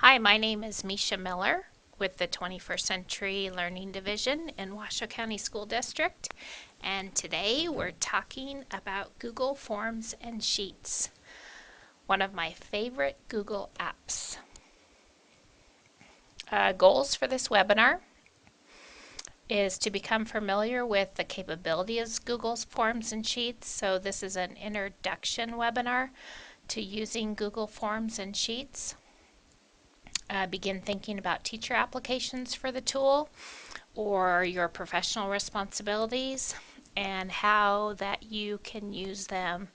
Hi, my name is Misha Miller with the 21st Century Learning Division in Washoe County School District, and today we're talking about Google Forms and Sheets, one of my favorite Google apps. Goals for this webinar is to become familiar with the capabilities of Google's Forms and Sheets. So this is an introduction webinar to using Google Forms and Sheets. Begin thinking about teacher applications for the tool or your professional responsibilities and how that you can use them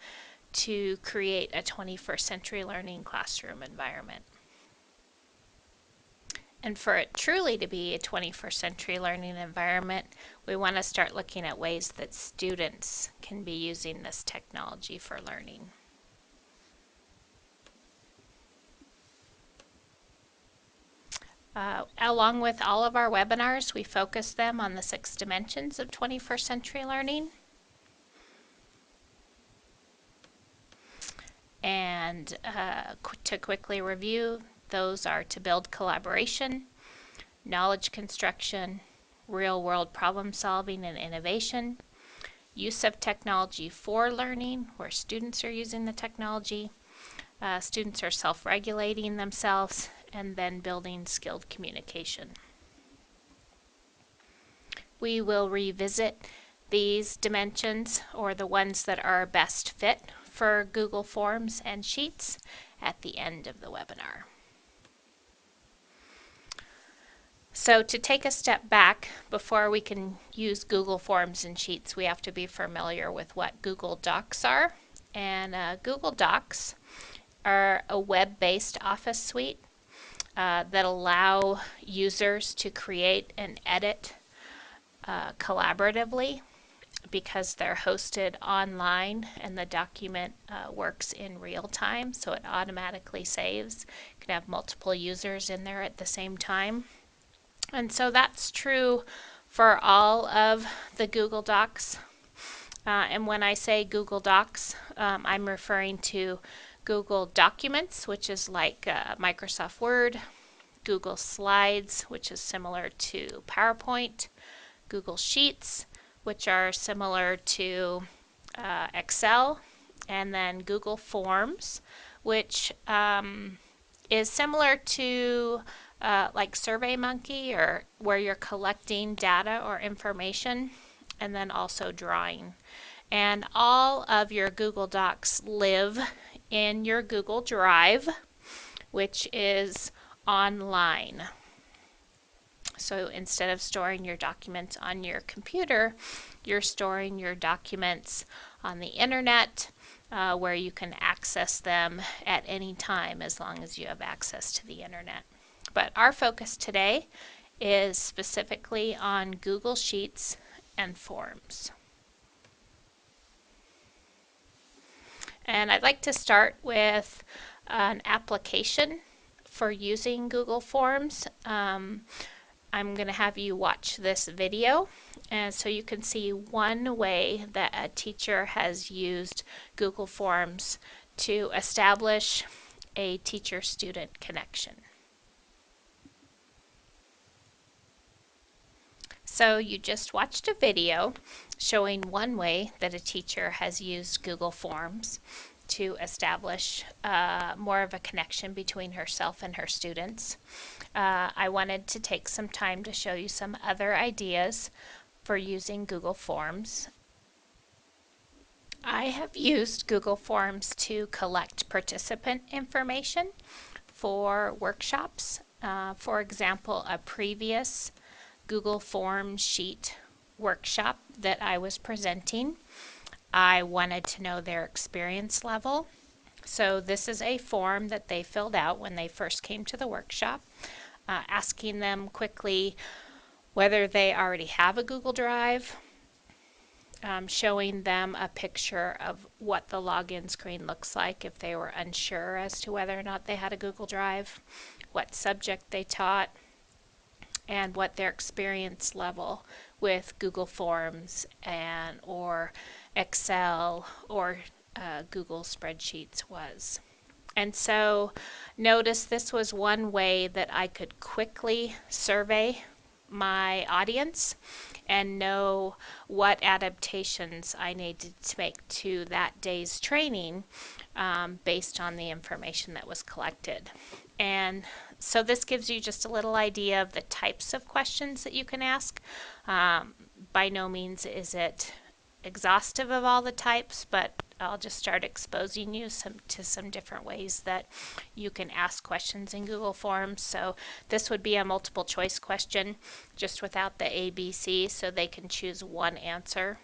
to create a 21st century learning classroom environment. And for it truly to be a 21st century learning environment, we want to start looking at ways that students can be using this technology for learning. Along with all of our webinars, we focus them on the 6 dimensions of 21st century learning. And to quickly review, those are to build collaboration, knowledge construction, real-world problem solving and innovation, use of technology for learning, where students are using the technology, students are self-regulating themselves, and then building skilled communication. We will revisit these dimensions, or the ones that are best fit for Google Forms and Sheets, at the end of the webinar. So to take a step back, before we can use Google Forms and Sheets, we have to be familiar with what Google Docs are. And Google Docs are a web-based office suite that allow users to create and edit collaboratively, because they're hosted online and the document works in real time, so it automatically saves. You can have multiple users in there at the same time. And so that's true for all of the Google Docs. And when I say Google Docs, I'm referring to Google Documents, which is like Microsoft Word, Google Slides, which is similar to PowerPoint, Google Sheets, which are similar to Excel, and then Google Forms, which is similar to like SurveyMonkey, or where you're collecting data or information, and then also drawing. And all of your Google Docs live in your Google Drive, which is online. So instead of storing your documents on your computer, you're storing your documents on the internet, where you can access them at any time as long as you have access to the internet. But our focus today is specifically on Google Sheets and Forms. And I'd like to start with an application for using Google Forms. I'm going to have you watch this video, and so you can see one way that a teacher has used Google Forms to establish a teacher-student connection. So you just watched a video showing one way that a teacher has used Google Forms to establish more of a connection between herself and her students. I wanted to take some time to show you some other ideas for using Google Forms. I have used Google Forms to collect participant information for workshops. For example, a previous Google Forms sheet workshop that I was presenting, I wanted to know their experience level. So this is a form that they filled out when they first came to the workshop, asking them quickly whether they already have a Google Drive, showing them a picture of what the login screen looks like if they were unsure as to whether or not they had a Google Drive, what subject they taught, and what their experience level with Google Forms or Excel or Google Spreadsheets was. And so notice this was one way that I could quickly survey my audience and know what adaptations I needed to make to that day's training based on the information that was collected. And so this gives you just a little idea of the types of questions that you can ask. By no means is it exhaustive of all the types, but I'll just start exposing you to some different ways that you can ask questions in Google Forms. So this would be a multiple choice question just without the ABC, so they can choose one answer.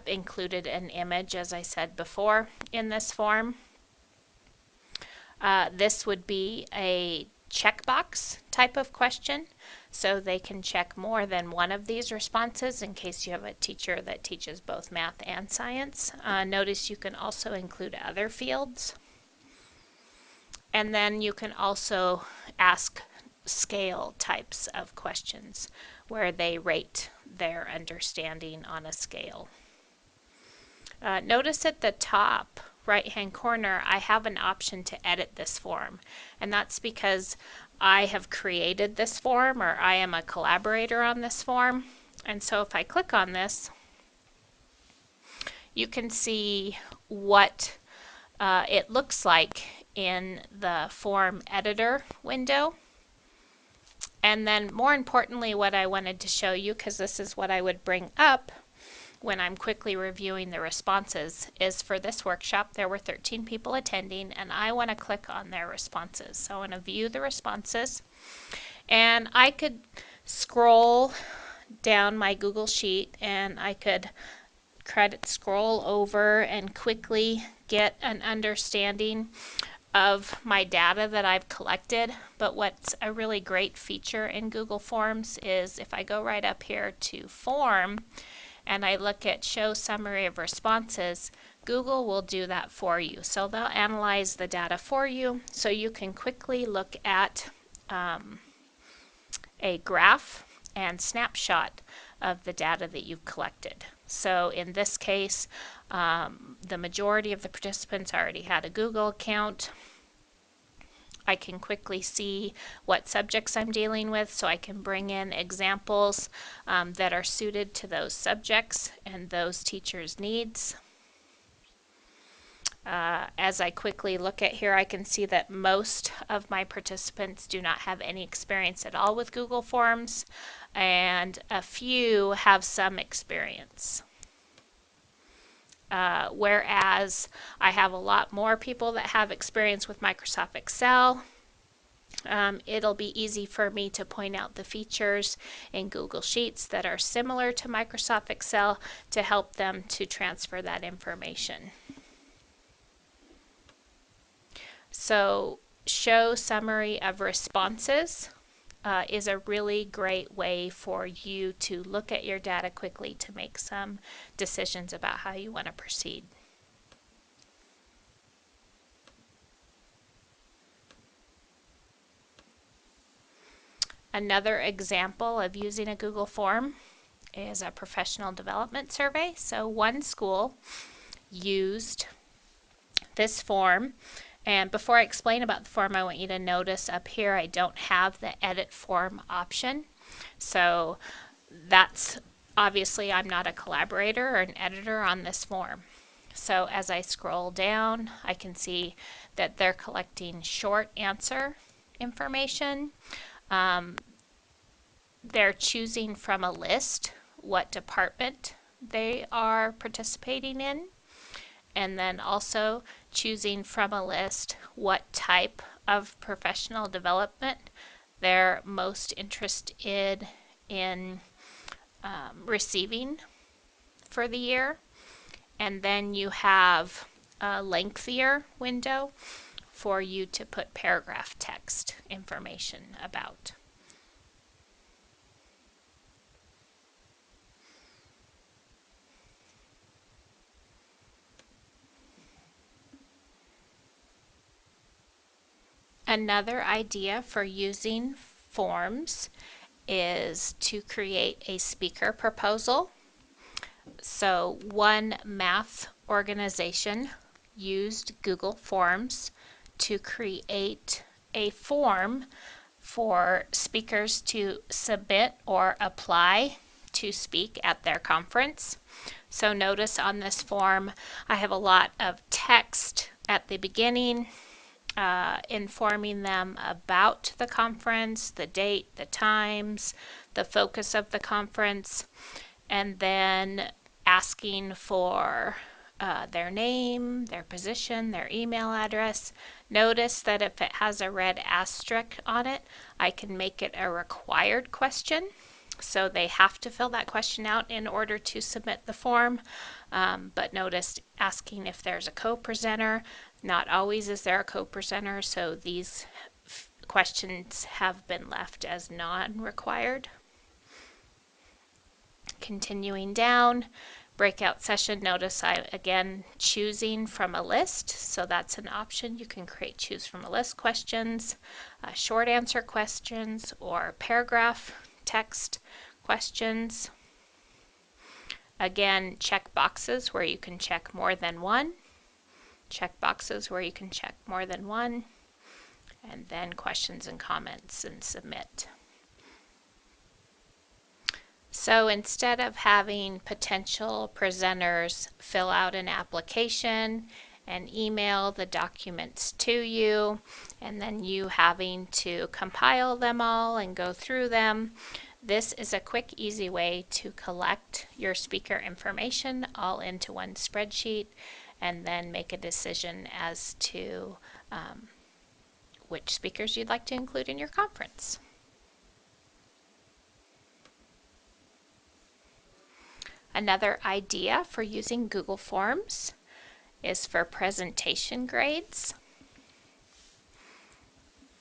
Included an image, as I said before, in this form. This would be a checkbox type of question, so they can check more than one of these responses in case you have a teacher that teaches both math and science. Notice you can also include other fields. And then you can also ask scale types of questions where they rate their understanding on a scale. Notice at the top right hand corner I have an option to edit this form, and that's because I have created this form, or I am a collaborator on this form. And so if I click on this, you can see what it looks like in the form editor window. And then more importantly, what I wanted to show you, because this is what I would bring up when I'm quickly reviewing the responses, is for this workshop there were 13 people attending, and I want to click on their responses. So I want to view the responses, and I could scroll down my Google Sheet and I could scroll over and quickly get an understanding of my data that I've collected. But what's a really great feature in Google Forms is if I go right up here to Form and I look at Show Summary of Responses, Google will do that for you. So they'll analyze the data for you so you can quickly look at a graph and snapshot of the data that you've collected. So in this case, the majority of the participants already had a Google account. I can quickly see what subjects I'm dealing with, so I can bring in examples that are suited to those subjects and those teachers' needs. As I quickly look at here, I can see that most of my participants do not have any experience at all with Google Forms, and a few have some experience. Whereas I have a lot more people that have experience with Microsoft Excel. It'll be easy for me to point out the features in Google Sheets that are similar to Microsoft Excel to help them to transfer that information. So Show Summary of Responses is a really great way for you to look at your data quickly to make some decisions about how you want to proceed. Another example of using a Google form is a professional development survey. So one school used this form, and before I explain about the form, I want you to notice up here I don't have the edit form option. So that's obviously I'm not a collaborator or an editor on this form. So as I scroll down, I can see that they're collecting short answer information. They're choosing from a list what department they are participating in, and then also choosing from a list what type of professional development they're most interested in receiving for the year. And then you have a lengthier window for you to put paragraph text information about. Another idea for using forms is to create a speaker proposal. So one math organization used Google Forms to create a form for speakers to submit or apply to speak at their conference. So notice on this form I have a lot of text at the beginning informing them about the conference, the date, the times, the focus of the conference, and then asking for their name, their position, their email address. Notice that if it has a red asterisk on it, I can make it a required question. So they have to fill that question out in order to submit the form. But notice asking if there's a co-presenter. Not always is there a co-presenter, so these questions have been left as non-required. Continuing down, breakout session, notice I again choosing from a list, so that's an option. You can create choose from a list questions, short answer questions, or paragraph text questions. Again, check boxes where you can check more than one. Check boxes where you can check more than one. And then questions and comments and submit. So instead of having potential presenters fill out an application and email the documents to you, and then you having to compile them all and go through them, this is a quick, easy way to collect your speaker information all into one spreadsheet and then make a decision as to which speakers you'd like to include in your conference. Another idea for using Google Forms is for presentation grades.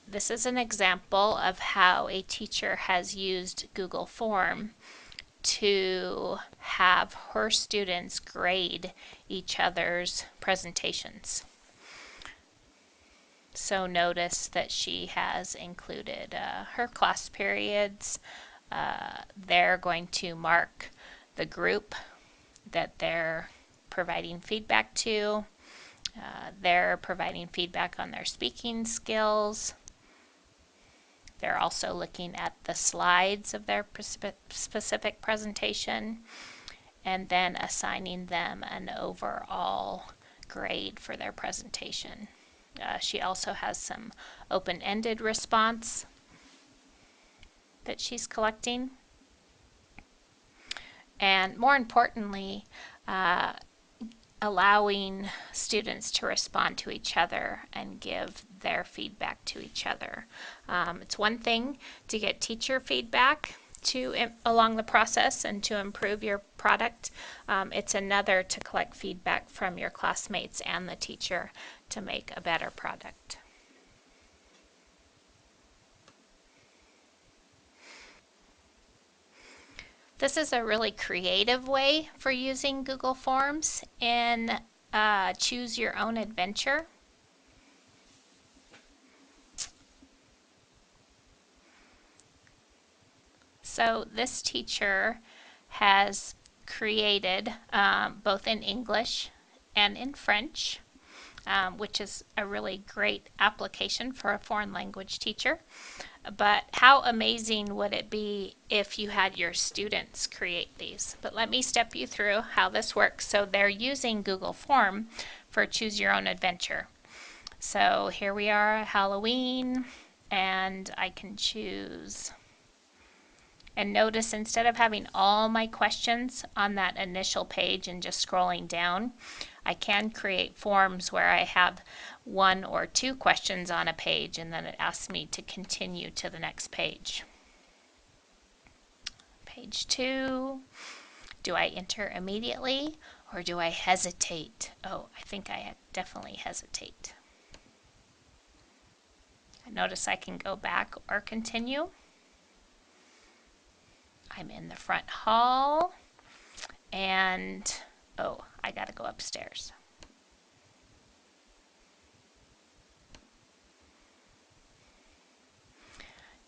This is an example of how a teacher has used Google Form to have her students grade each other's presentations. So notice that she has included her class periods. They're going to mark the group that they're providing feedback to. They're providing feedback on their speaking skills. They're also looking at the slides of their specific presentation and then assigning them an overall grade for their presentation. She also has some open-ended response that she's collecting. And more importantly, allowing students to respond to each other and give their feedback to each other. It's one thing to get teacher feedback along the process and to improve your product. It's another to collect feedback from your classmates and the teacher to make a better product. This is a really creative way for using Google Forms in Choose Your Own Adventure. So this teacher has created both in English and in French, which is a really great application for a foreign language teacher. But how amazing would it be if you had your students create these? But let me step you through how this works. So they're using Google Form for Choose Your Own Adventure. So here we are, Halloween, and I can choose. And notice instead of having all my questions on that initial page and just scrolling down, I can create forms where I have one or two questions on a page and then it asks me to continue to the next page. Page 2. Do I enter immediately or do I hesitate? Oh, I think I definitely hesitate. Notice I can go back or continue. I'm in the front hall and oh, I gotta go upstairs.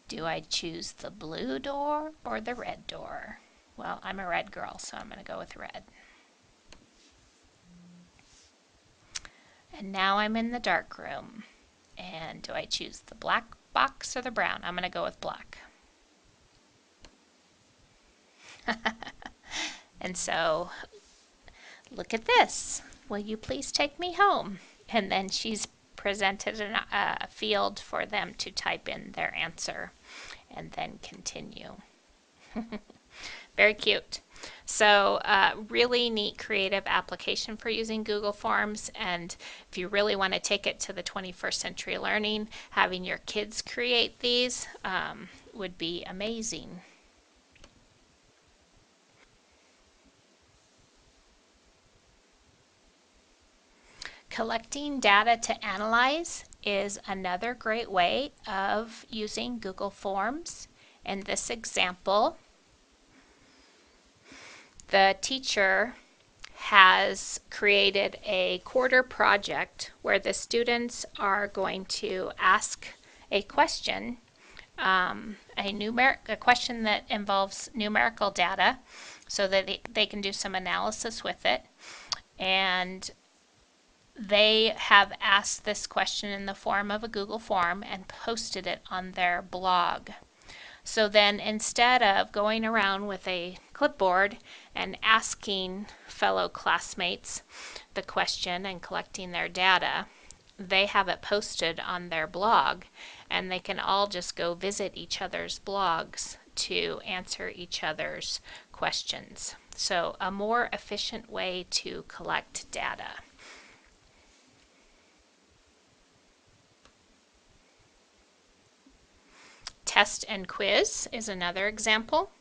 Do I choose the blue door or the red door? Well, I'm a red girl, so I'm going to go with red. And now I'm in the dark room. And do I choose the black box or the brown? I'm going to go with black. And so, look at this. Will you please take me home? And then she's presented a field for them to type in their answer and then continue. Very cute. So really neat creative application for using Google Forms. And if you really want to take it to the 21st century learning, having your kids create these would be amazing. Collecting data to analyze is another great way of using Google Forms. In this example, the teacher has created a quarter project where the students are going to ask a question, a question that involves numerical data so that they can do some analysis with it. And they have asked this question in the form of a Google form and posted it on their blog. So then instead of going around with a clipboard and asking fellow classmates the question and collecting their data, they have it posted on their blog, and they can all just go visit each other's blogs to answer each other's questions. So a more efficient way to collect data. Test and quiz is another example.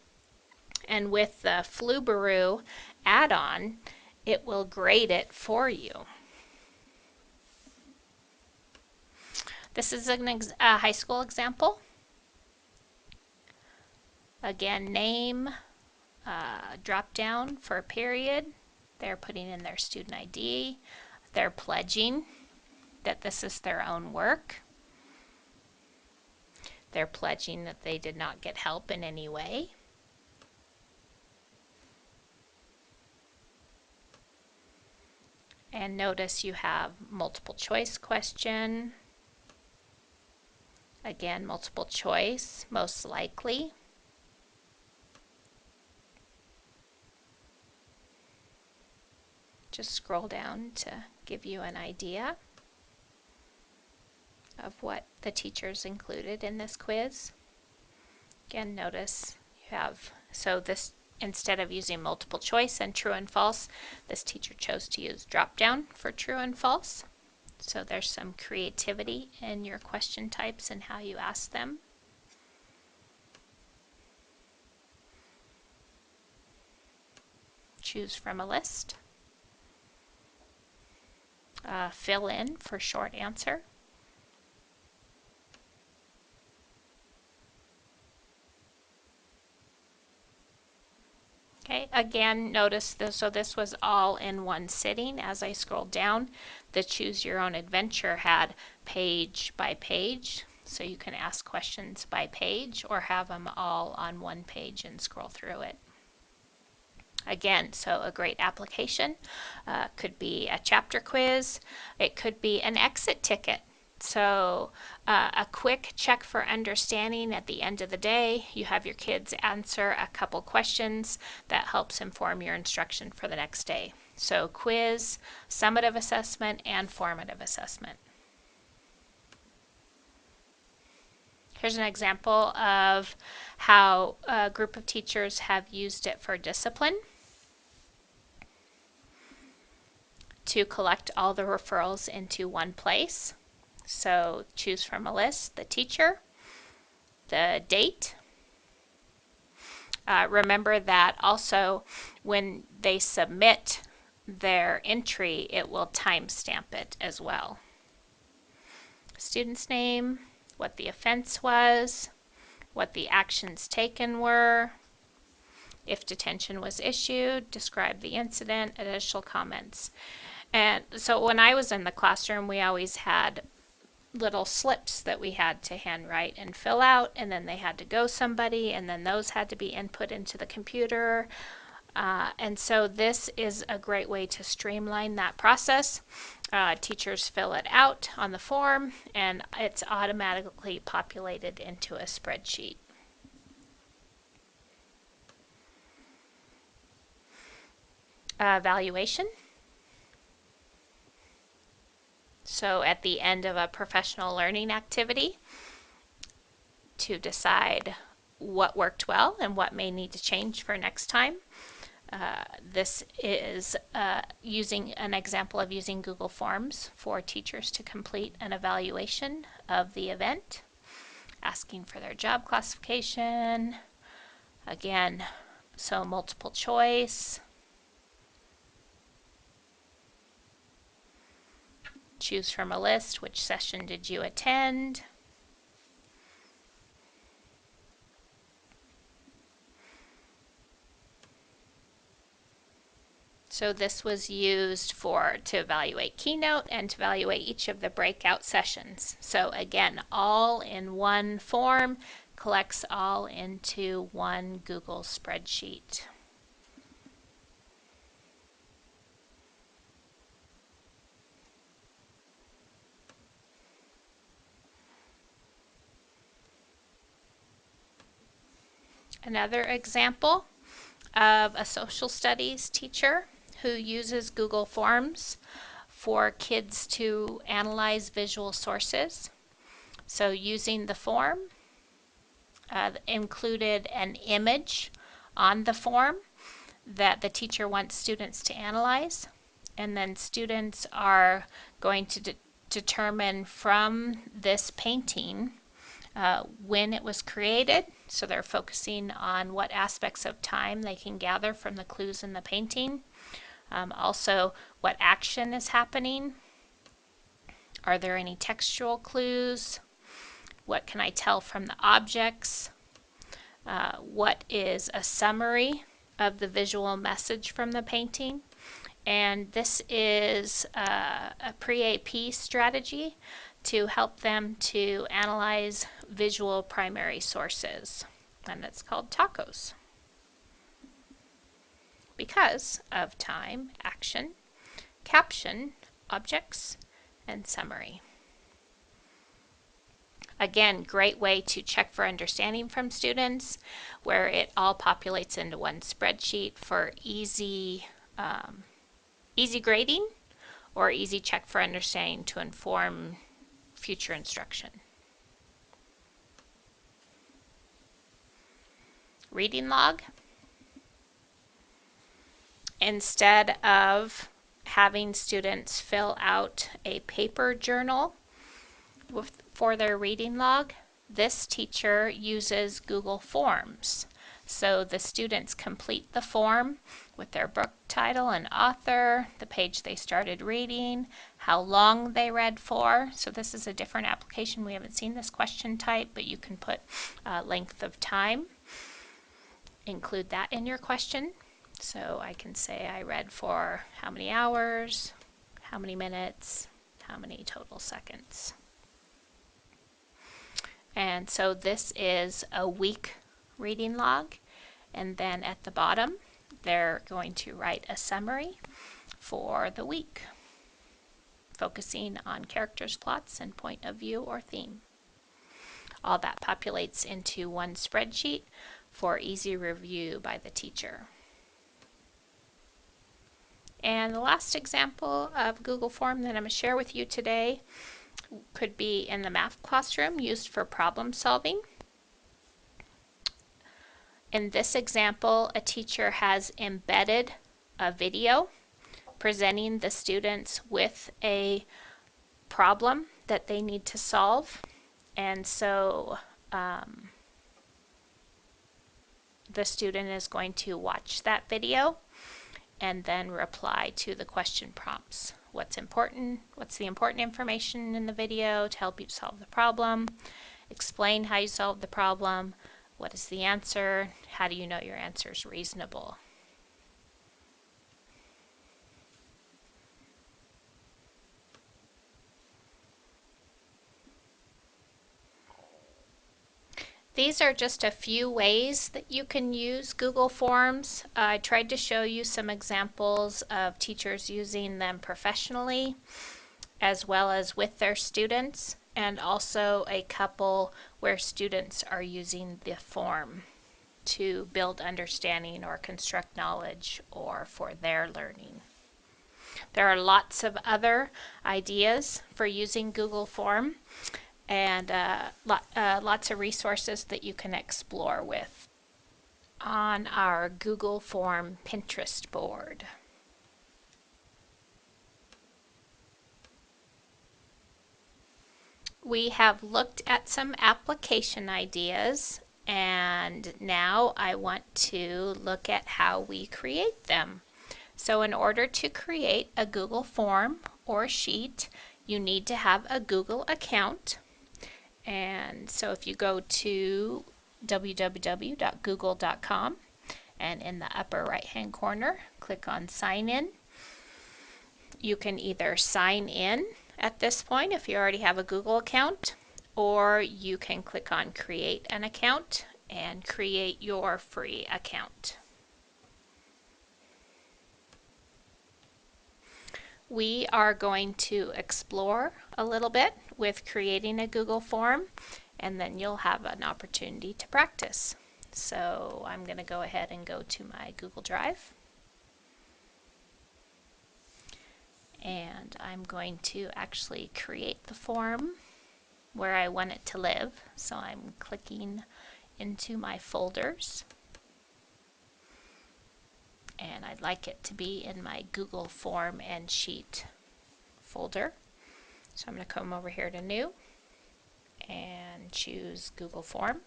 And with the Flubaroo add-on, it will grade it for you. This is a high school example. Again, name, drop down for a period. They're putting in their student ID. They're pledging that this is their own work. They're pledging that they did not get help in any way. And notice you have multiple choice question. Again, multiple choice, most likely. Just scroll down to give you an idea of what the teachers included in this quiz. Again, notice you have, so this, instead of using multiple choice and true and false, this teacher chose to use drop down for true and false. So there's some creativity in your question types and how you ask them. Choose from a list. Fill in for short answer. Okay, again, notice this, so this was all in one sitting. As I scrolled down, the Choose Your Own Adventure had page by page, so you can ask questions by page or have them all on one page and scroll through it. Again, so a great application. Could be a chapter quiz. It could be an exit ticket. So a quick check for understanding at the end of the day. You have your kids answer a couple questions that helps inform your instruction for the next day. So quiz, summative assessment, and formative assessment. Here's an example of how a group of teachers have used it for discipline. To collect all the referrals into one place. So choose from a list the teacher, the date. Remember that also when they submit their entry, it will timestamp it as well. Student's name, what the offense was, what the actions taken were, if detention was issued, describe the incident, additional comments. And so when I was in the classroom, we always had little slips that we had to handwrite and fill out, and then they had to go somebody, and then those had to be input into the computer. And so this is a great way to streamline that process. Teachers fill it out on the form and it's automatically populated into a spreadsheet. Evaluation. So at the end of a professional learning activity, to decide what worked well and what may need to change for next time. This is using an example of using Google Forms for teachers to complete an evaluation of the event, asking for their job classification. Again, so multiple choice. Choose from a list, which session did you attend? So this was used to evaluate Keynote and to evaluate each of the breakout sessions. So again, all in one form, collects all into one Google spreadsheet. Another example of a social studies teacher who uses Google Forms for kids to analyze visual sources. So using the form, included an image on the form that the teacher wants students to analyze, and then students are going to determine from this painting when it was created. So they're focusing on what aspects of time they can gather from the clues in the painting. Also, what action is happening. Are there any textual clues? What can I tell from the objects? What is a summary of the visual message from the painting? And this is a pre-AP strategy to help them to analyze visual primary sources. And it's called tacos because of time, action, caption, objects, and summary. Again, great way to check for understanding from students, where it all populates into one spreadsheet for easy grading or easy check for understanding to inform future instruction. Reading log. Instead of having students fill out a paper journal for their reading log, this teacher uses Google Forms. So the students complete the form with their book title and author, the page they started reading, how long they read for. So this is a different application. We haven't seen this question type, but you can put length of time. Include that in your question. So I can say I read for how many hours, how many minutes, how many total seconds. And so this is a week reading log. And then at the bottom, they're going to write a summary for the week, focusing on characters, plots, and point of view or theme. All that populates into one spreadsheet for easy review by the teacher. And the last example of Google Form that I'm going to share with you today could be in the math classroom, used for problem solving. In this example, a teacher has embedded a video presenting the students with a problem that they need to solve. And so the student is going to watch that video and then reply to the question prompts. What's important? What's the important information in the video to help you solve the problem? Explain how you solved the problem. What is the answer? How do you know your answer is reasonable? These are just a few ways that you can use Google Forms. I tried to show you some examples of teachers using them professionally as well as with their students, and also a couple where students are using the form to build understanding or construct knowledge or for their learning. There are lots of other ideas for using Google Form and lots of resources that you can explore with on our Google Form Pinterest board. We have looked at some application ideas, and now I want to look at how we create them. So in order to create a Google form or sheet, you need to have a Google account. And so if you go to www.google.com and in the upper right hand corner, click on sign in. You can either sign in at this point if you already have a Google account, or you can click on create an account and create your free account. We are going to explore a little bit with creating a Google form, and then you'll have an opportunity to practice. So I'm going to go ahead and go to my Google Drive, and I'm going to actually create the form where I want it to live. So I'm clicking into my folders, and I'd like it to be in my Google form and sheet folder. So I'm going to come over here to new and choose Google Form.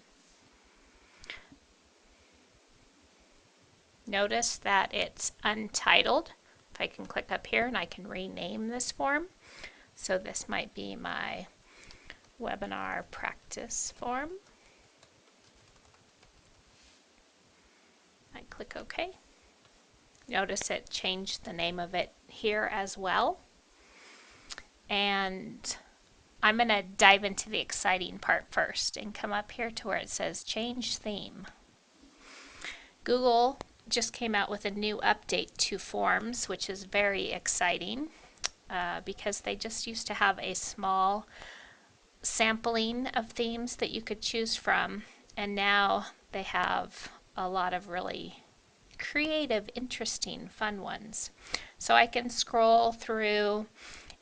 Notice that it's untitled. If I can click up here and I can rename this form. So this might be my webinar practice form. I click OK. Notice it changed the name of it here as well. And I'm going to dive into the exciting part first and come up here to where it says change theme. Google just came out with a new update to Forms, which is very exciting because they just used to have a small sampling of themes that you could choose from, and now they have a lot of really creative, interesting, fun ones. So I can scroll through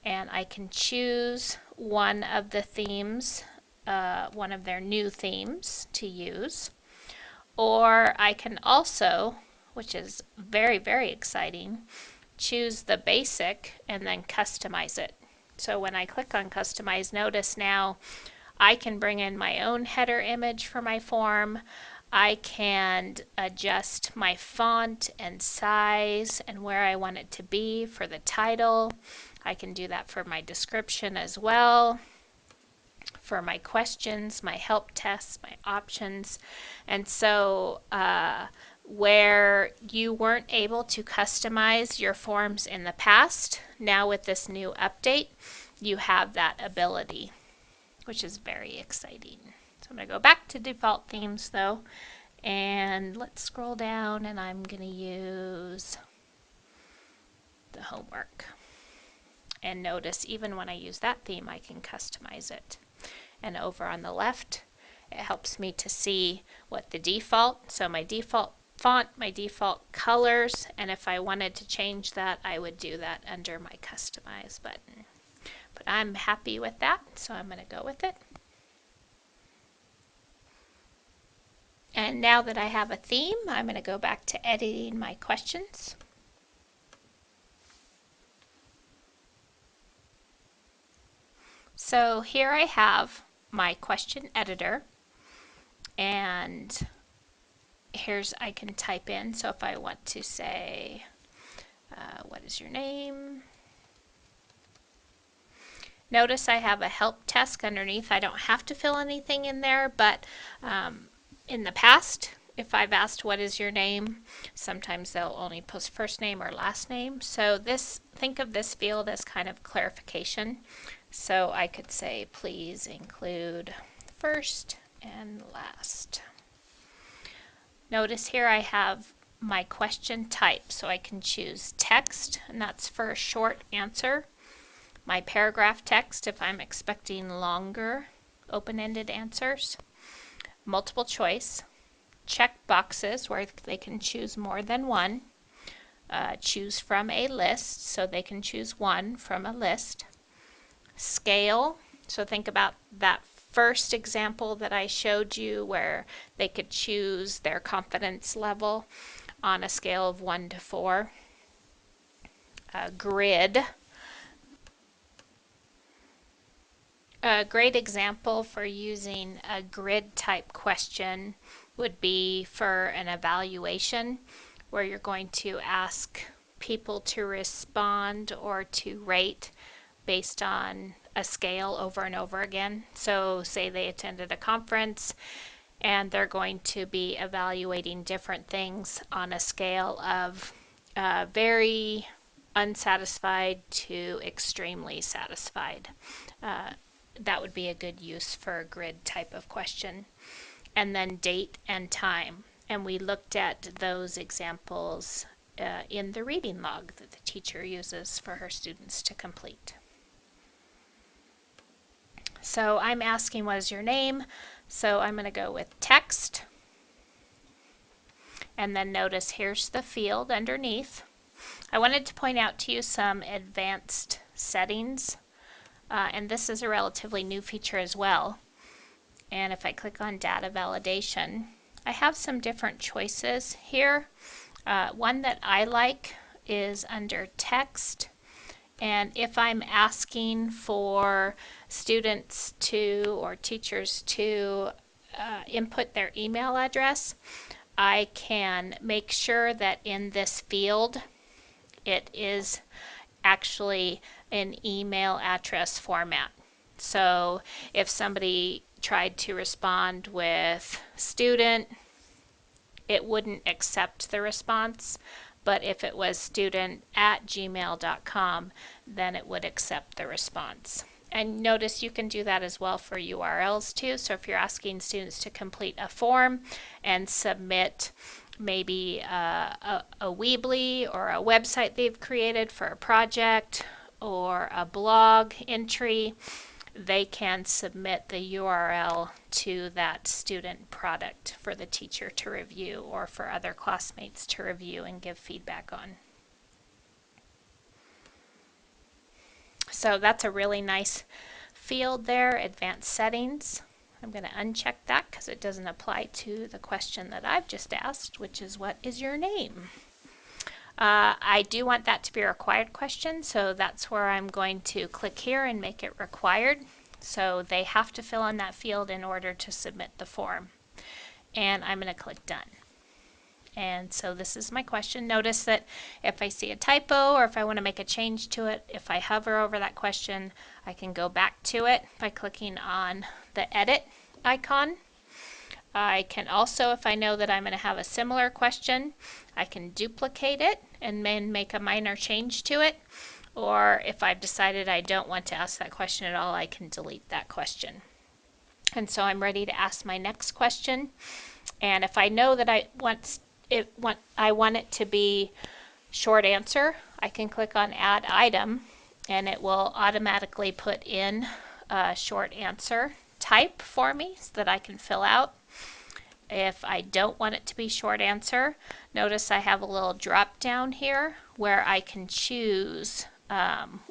and I can choose one of the themes, one of their new themes to use. Or I can also, which is very, very exciting, choose the basic and then customize it. So when I click on customize, notice now I can bring in my own header image for my form. I can adjust my font and size and where I want it to be for the title. I can do that for my description as well, for my questions, my help tests, my options. And so where you weren't able to customize your forms in the past, now with this new update, you have that ability, which is very exciting. So I'm going to go back to default themes though, and let's scroll down, and I'm going to use the homework. And notice even when I use that theme, I can customize it. And over on the left, it helps me to see what the default, so my default font, my default colors, and if I wanted to change that, I would do that under my customize button. But I'm happy with that, so I'm going to go with it. And now that I have a theme, I'm going to go back to editing my questions. So here I have my question editor, and here's, I can type in, so if I want to say, what is your name? Notice I have a help task underneath. I don't have to fill anything in there, but in the past, if I've asked what is your name, sometimes they'll only post first name or last name. So this, think of this field as kind of clarification. So I could say, please include first and last. Notice here I have my question type, so I can choose text, and that's for a short answer. My paragraph text if I'm expecting longer open-ended answers. Multiple choice. Check boxes where they can choose more than one. Choose from a list, so they can choose one from a list. Scale, so think about that first example that I showed you where they could choose their confidence level on a scale of 1 to 4. Grid. A great example for using a grid type question would be for an evaluation where you're going to ask people to respond or to rate based on a scale over and over again. So say they attended a conference and they're going to be evaluating different things on a scale of very unsatisfied to extremely satisfied. That would be a good use for a grid type of question. And then date and time. And we looked at those examples in the reading log that the teacher uses for her students to complete. So I'm asking what is your name, so I'm going to go with text. And then notice here's the field underneath. I wanted to point out to you some advanced settings, and this is a relatively new feature as well. And if I click on data validation, I have some different choices here. One that I like is under text, and if I'm asking for students to or teachers to input their email address, I can make sure that in this field it is actually an email address format. So if somebody tried to respond with student, it wouldn't accept the response. But if it was student@gmail.com, then it would accept the response. And notice you can do that as well for URLs too. So if you're asking students to complete a form and submit maybe a Weebly or a website they've created for a project or a blog entry, they can submit the URL to that student product for the teacher to review or for other classmates to review and give feedback on. So that's a really nice field there, advanced settings. I'm going to uncheck that because it doesn't apply to the question that I've just asked, which is what is your name? I do want that to be a required question, so that's where I'm going to click here and make it required. So they have to fill in that field in order to submit the form. And I'm going to click done. And so this is my question. Notice that if I see a typo or if I want to make a change to it, if I hover over that question, I can go back to it by clicking on the edit icon. I can also, if I know that I'm going to have a similar question, I can duplicate it and then make a minor change to it. Or if I've decided I don't want to ask that question at all, I can delete that question. And so I'm ready to ask my next question. And if I know that I want it to be short answer, I can click on add item and it will automatically put in a short answer type for me so that I can fill out. If I don't want it to be short answer, notice I have a little drop down here where I can choose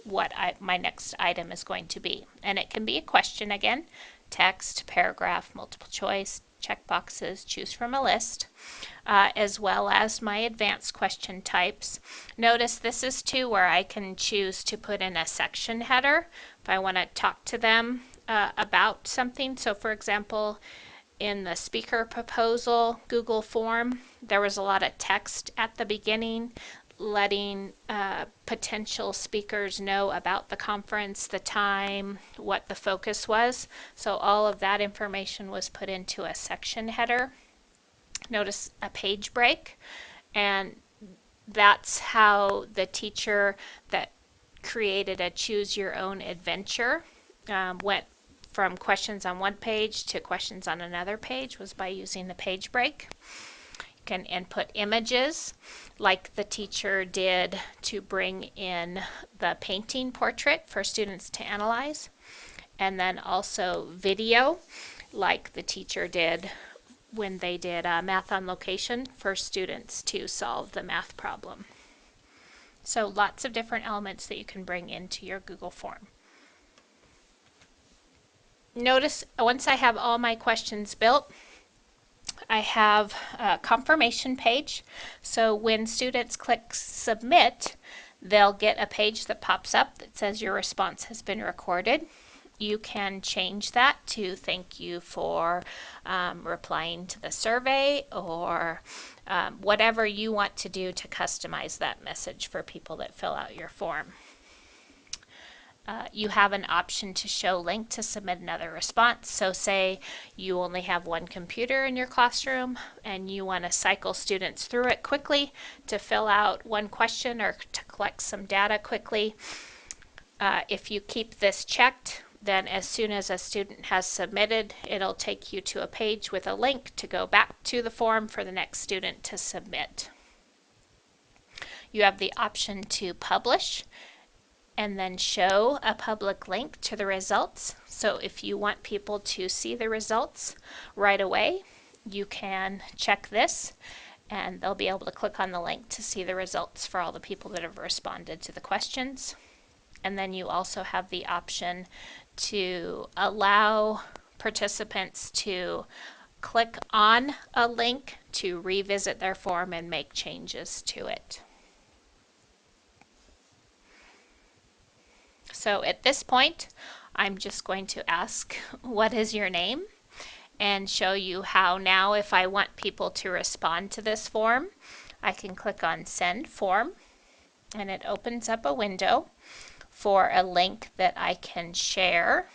what my next item is going to be. And it can be a question again, text, paragraph, multiple choice, check boxes, choose from a list, as well as my advanced question types. Notice this is too where I can choose to put in a section header if I want to talk to them about something. So for example, in the speaker proposal Google form, there was a lot of text at the beginning letting potential speakers know about the conference, the time, what the focus was. So all of that information was put into a section header. Notice a page break, and that's how the teacher that created a choose your own adventure went from questions on one page to questions on another page was by using the page break. You can input images like the teacher did to bring in the painting portrait for students to analyze, and then also video like the teacher did when they did math on location for students to solve the math problem. So lots of different elements that you can bring into your Google form. Notice once I have all my questions built, I have a confirmation page. So when students click submit, they'll get a page that pops up that says your response has been recorded. You can change that to thank you for replying to the survey, or whatever you want to do to customize that message for people that fill out your form. You have an option to show link to submit another response. So say you only have one computer in your classroom and you want to cycle students through it quickly to fill out one question or to collect some data quickly. If you keep this checked, then as soon as a student has submitted, it'll take you to a page with a link to go back to the form for the next student to submit. You have the option to publish and then show a public link to the results. So if you want people to see the results right away, you can check this and they'll be able to click on the link to see the results for all the people that have responded to the questions. And then you also have the option to allow participants to click on a link to revisit their form and make changes to it. So at this point, I'm just going to ask, what is your name? And show you how now if I want people to respond to this form, I can click on Send Form, and it opens up a window for a link that I can share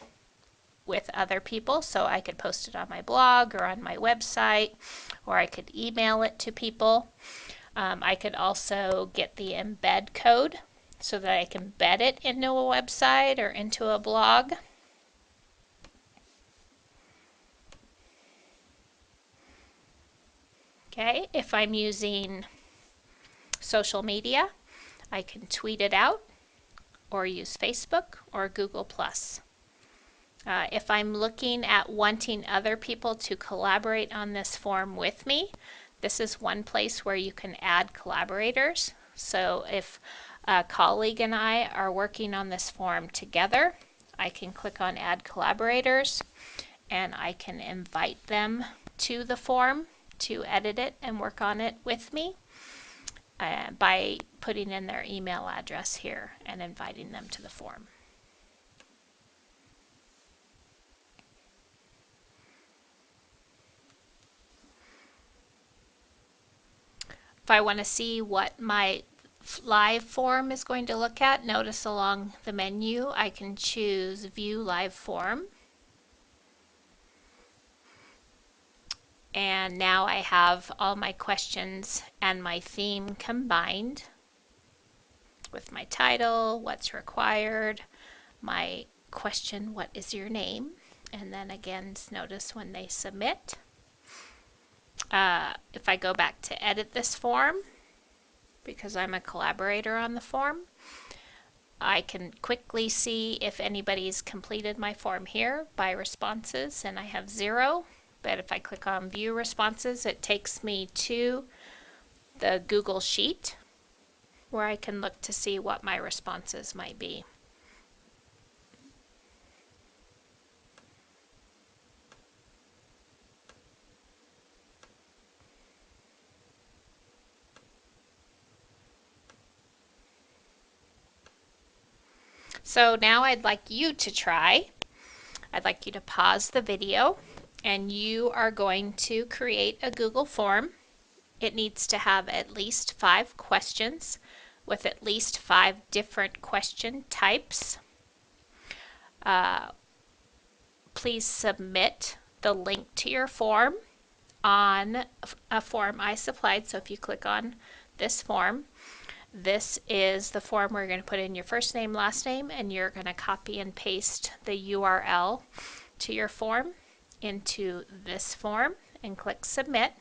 with other people. So I could post it on my blog or on my website, or I could email it to people. I could also get the embed code so that I can embed it into a website or into a blog. Okay, if I'm using social media, I can tweet it out or use Facebook or Google+. If I'm looking at wanting other people to collaborate on this form with me, this is one place where you can add collaborators. So if a colleague and I are working on this form together, I can click on Add Collaborators and I can invite them to the form to edit it and work on it with me by putting in their email address here and inviting them to the form. If I want to see what my live form is going to look at, notice along the menu I can choose View Live Form. And now I have all my questions and my theme combined with my title, what's required, my question, what is your name? And then again, notice when they submit. If I go back to edit this form, because I'm a collaborator on the form, I can quickly see if anybody's completed my form here by responses, and I have 0. But if I click on View Responses, it takes me to the Google Sheet where I can look to see what my responses might be. So now I'd like you to try. I'd like you to pause the video, and you are going to create a Google form. It needs to have at least 5 questions with at least 5 different question types. Please submit the link to your form on a form I supplied. So if you click on this form, this is the form where you're going to put in your first name, last name, and you're going to copy and paste the URL to your form into this form and click Submit.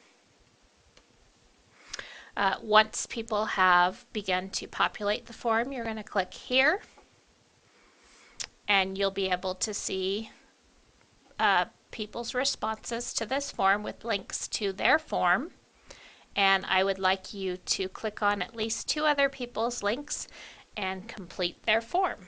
Once people have begun to populate the form, you're going to click here, and you'll be able to see people's responses to this form with links to their form. And I would like you to click on at least 2 other people's links and complete their form.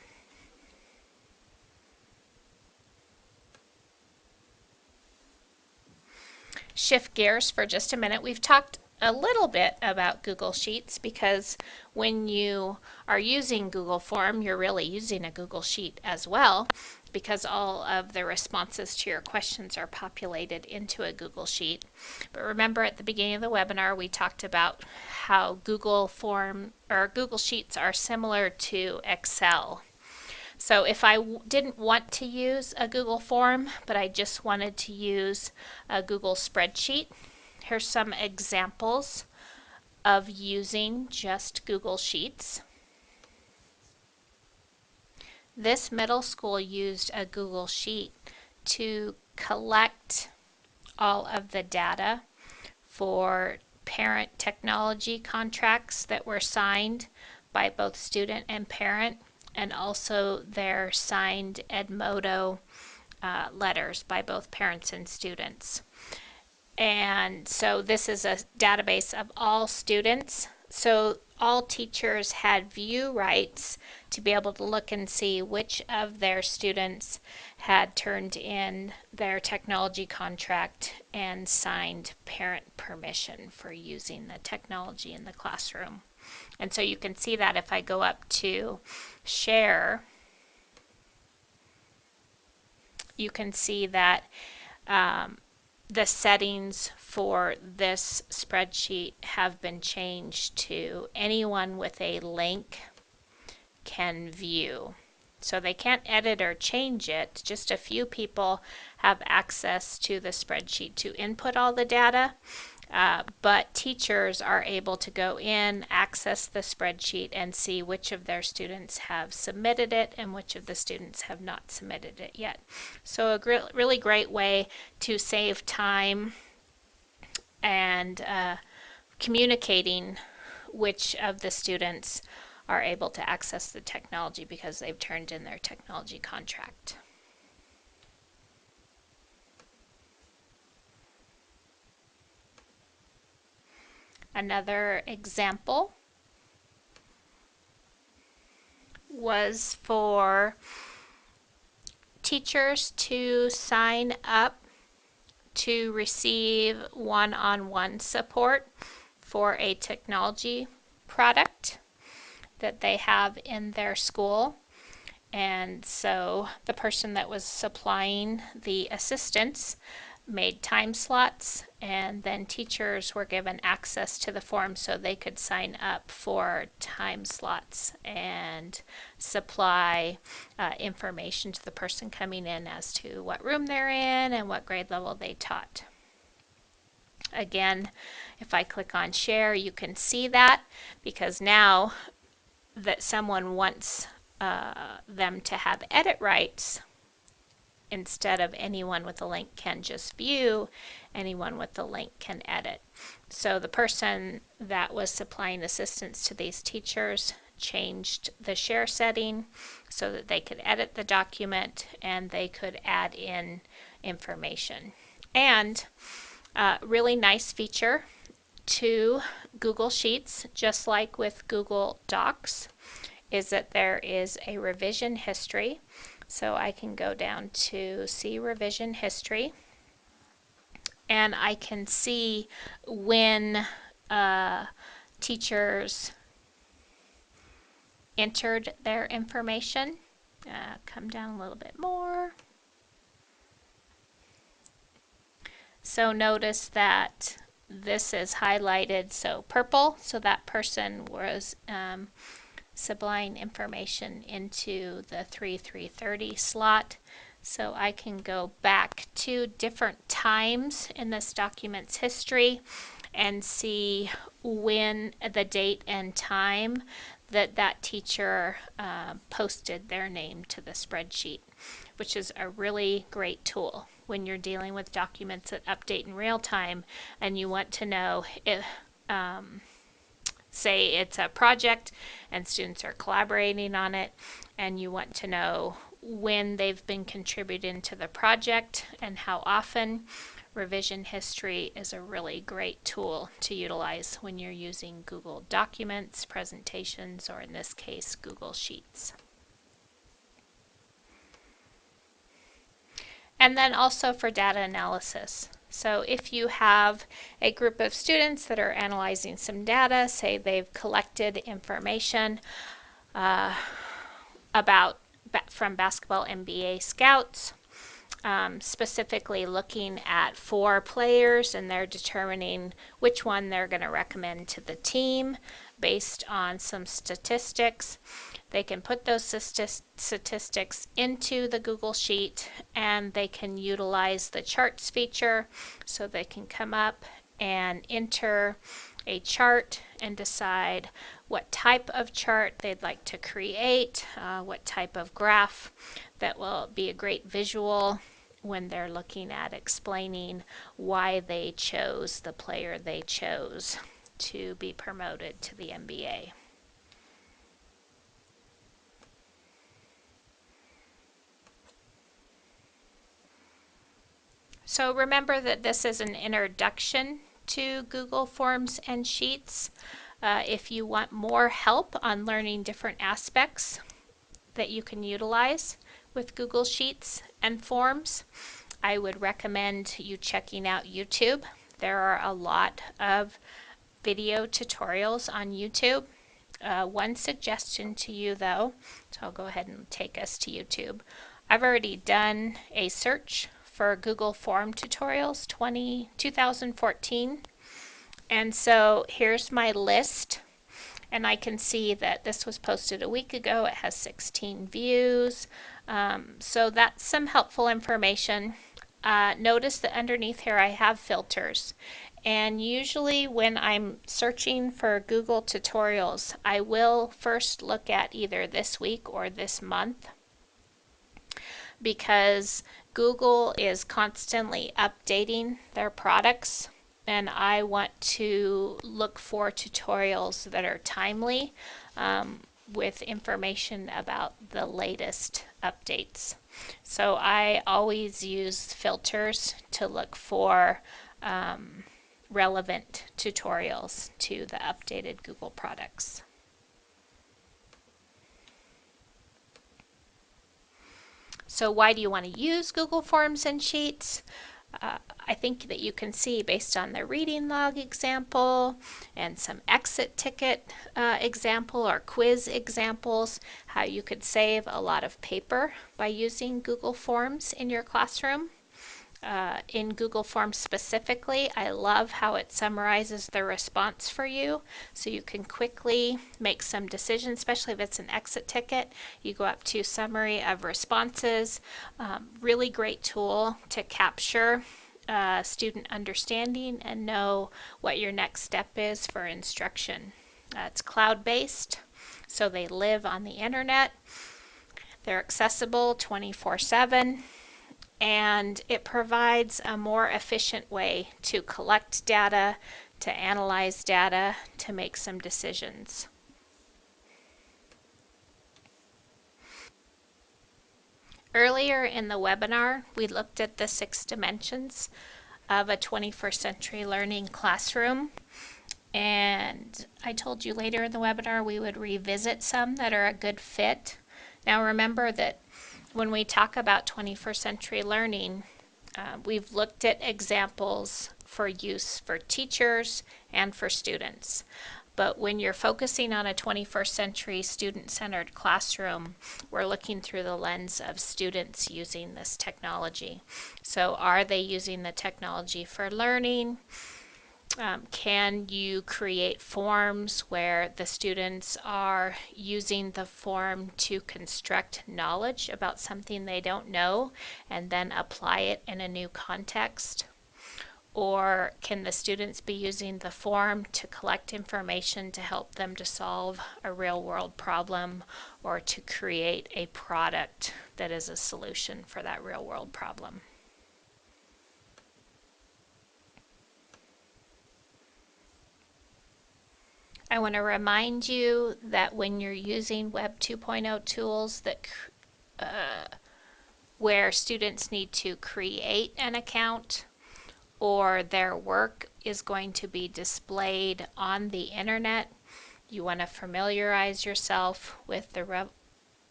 Shift gears for just a minute. We've talked a little bit about Google Sheets because when you are using Google Form, you're really using a Google Sheet as well, because all of the responses to your questions are populated into a Google Sheet. But remember, at the beginning of the webinar, we talked about how Google Form or Google Sheets are similar to Excel. So if I didn't want to use a Google form, but I just wanted to use a Google spreadsheet, here's some examples of using just Google Sheets. This middle school used a Google Sheet to collect all of the data for parent technology contracts that were signed by both student and parent, and also their signed Edmodo letters by both parents and students. And so this is a database of all students. So all teachers had view rights to be able to look and see which of their students had turned in their technology contract and signed parent permission for using the technology in the classroom. And so you can see that if I go up to share, you can see that the settings for this spreadsheet have been changed to anyone with a link can view. So they can't edit or change it. Just a few people have access to the spreadsheet to input all the data. But teachers are able to go in, access the spreadsheet, and see which of their students have submitted it and which of the students have not submitted it yet. So a really great way to save time and communicating which of the students are able to access the technology because they've turned in their technology contract. Another example was for teachers to sign up to receive one-on-one support for a technology product that they have in their school. And so the person that was supplying the assistance made time slots, and then teachers were given access to the form so they could sign up for time slots and supply information to the person coming in as to what room they're in and what grade level they taught. Again, if I click on share, you can see that, because now that someone wants them to have edit rights, instead of anyone with a link can just view, anyone with the link can edit. So the person that was supplying assistance to these teachers changed the share setting so that they could edit the document and they could add in information. And really nice feature to Google Sheets, just like with Google Docs, is that there is a revision history. So I can go down to see revision history, and I can see when teachers entered their information. Come down a little bit more. So notice that this is highlighted, so purple, so that person was supplying information into the 3/330 slot. So I can go back to different times in this document's history and see when the date and time that that teacher posted their name to the spreadsheet, which is a really great tool when you're dealing with documents that update in real time and you want to know if, say it's a project and students are collaborating on it, and you want to know when they've been contributing to the project and how often. Revision history is a really great tool to utilize when you're using Google Documents, presentations, or in this case, Google Sheets. And then also for data analysis. So if you have a group of students that are analyzing some data, say they've collected information about from basketball NBA scouts, specifically looking at 4 players, and they're determining which one they're going to recommend to the team based on some statistics. They can put those statistics into the Google Sheet, and they can utilize the charts feature, so they can come up and enter a chart and decide what type of chart they'd like to create, what type of graph that will be a great visual when they're looking at explaining why they chose the player they chose to be promoted to the NBA. So remember that this is an introduction to Google Forms and Sheets. If you want more help on learning different aspects that you can utilize with Google Sheets and Forms, I would recommend you checking out YouTube. There are a lot of video tutorials on YouTube. One suggestion to you though, so I'll go ahead and take us to YouTube. I've already done a search for Google Form tutorials 2014, and so here's my list, and I can see that this was posted a week ago. It has 16 views, so that's some helpful information. Notice that underneath here I have filters, and usually when I'm searching for Google tutorials, I will first look at either this week or this month, because Google is constantly updating their products, and I want to look for tutorials that are timely, with information about the latest updates. So I always use filters to look for relevant tutorials to the updated Google products. So why do you want to use Google Forms and Sheets? I think that you can see based on the reading log example and some exit ticket example or quiz examples, how you could save a lot of paper by using Google Forms in your classroom. In Google Forms specifically, I love how it summarizes the response for you, so you can quickly make some decisions, especially if it's an exit ticket. You go up to summary of responses. Really great tool to capture student understanding and know what your next step is for instruction. It's cloud-based, so they live on the internet. They're accessible 24/7. And it provides a more efficient way to collect data, to analyze data, to make some decisions. Earlier in the webinar, we looked at the 6 dimensions of a 21st century learning classroom. And I told you later in the webinar we would revisit some that are a good fit. Now remember that when we talk about 21st century learning, we've looked at examples for use for teachers and for students. But when you're focusing on a 21st century student-centered classroom, we're looking through the lens of students using this technology. So are they using the technology for learning? Can you create forms where the students are using the form to construct knowledge about something they don't know and then apply it in a new context? Or can the students be using the form to collect information to help them to solve a real world problem or to create a product that is a solution for that real world problem? I want to remind you that when you're using Web 2.0 tools where students need to create an account or their work is going to be displayed on the internet, you want to familiarize yourself with the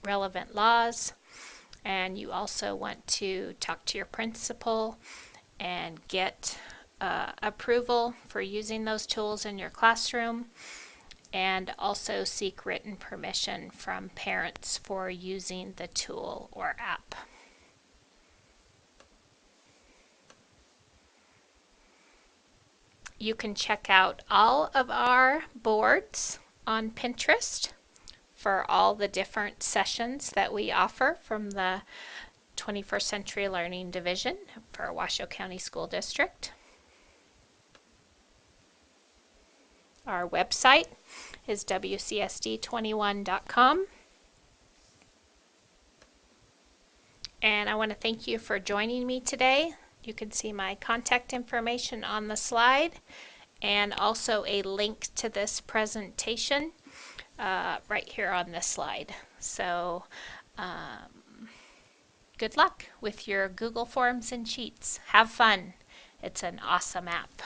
relevant laws, and you also want to talk to your principal and get approval for using those tools in your classroom, and also seek written permission from parents for using the tool or app. You can check out all of our boards on Pinterest for all the different sessions that we offer from the 21st Century Learning Division for Washoe County School District. Our website is wcsd21.com. And I want to thank you for joining me today. You can see my contact information on the slide and also a link to this presentation right here on this slide. So good luck with your Google Forms and Sheets. Have fun. It's an awesome app.